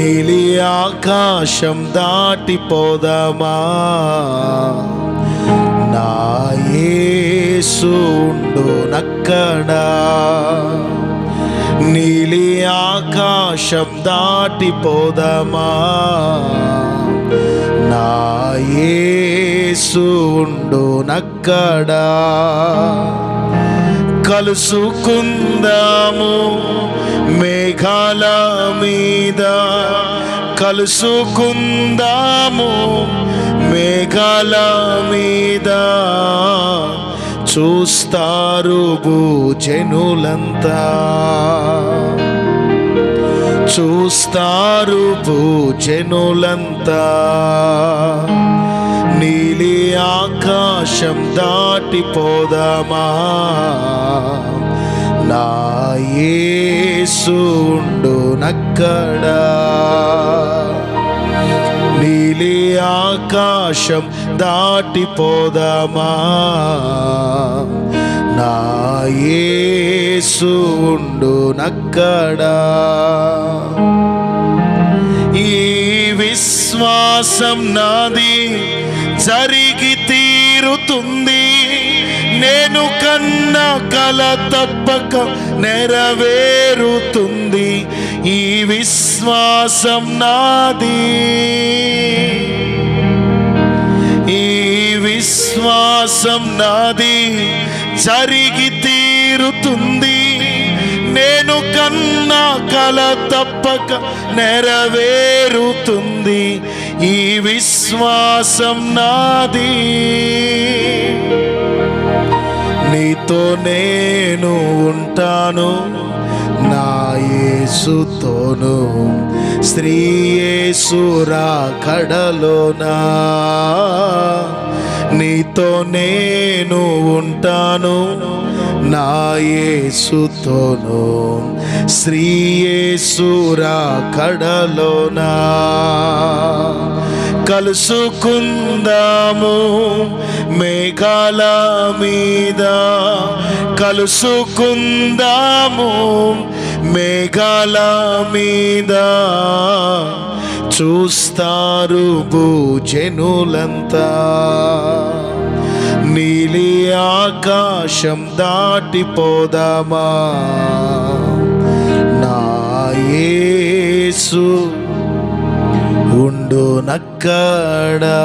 నీలి ఆకాశం దాటిపోదామా, నా యేసు ఉండునక్కడా. నీలి ఆకాశం దాటిపోదామా, నా యేసు ఉండునక్కడా. కలుసుకుందాము మేఘాల మీద, కలుసుకుందాము మేఘాల మీద. చూస్తారు భూజనులంతా, చూస్తారు భూజనులంతా. నీలి ఆకాశం దాటిపోదామా, నా యేసు ఉండునక్కడా. నీలి ఆకాశం దాటిపోదామా, నా యేసు ఉండునక్కడా. ఈ విశ్వాసం నాది జరిగి తీరుతుంది, నేను కన్న కల తప్పక నెరవేరుతుంది. ఈ విశ్వాసం నాది, ఈ విశ్వాసం నాది జరిగి తీరుతుంది, నేను కన్న కల తప్పక నెరవేరుతుంది. ఈ విశ్వాసం నాది. నీతో నేను ఉంటాను, నా యేసుతోను స్త్రీ యేసు రాకడలోనా. నీతో నేను ఉంటాను, నా యేసుతోను స్త్రీ యేసు రాకడలోనా. కలుసుకుందాము మేఘాల మీద, కలుసుకుందాము మేఘాల మీద. చూస్తారు భూజనులంతా, నీలి ఆకాశం దాటిపోదామా, నా యేసు ఉండునక్కడా.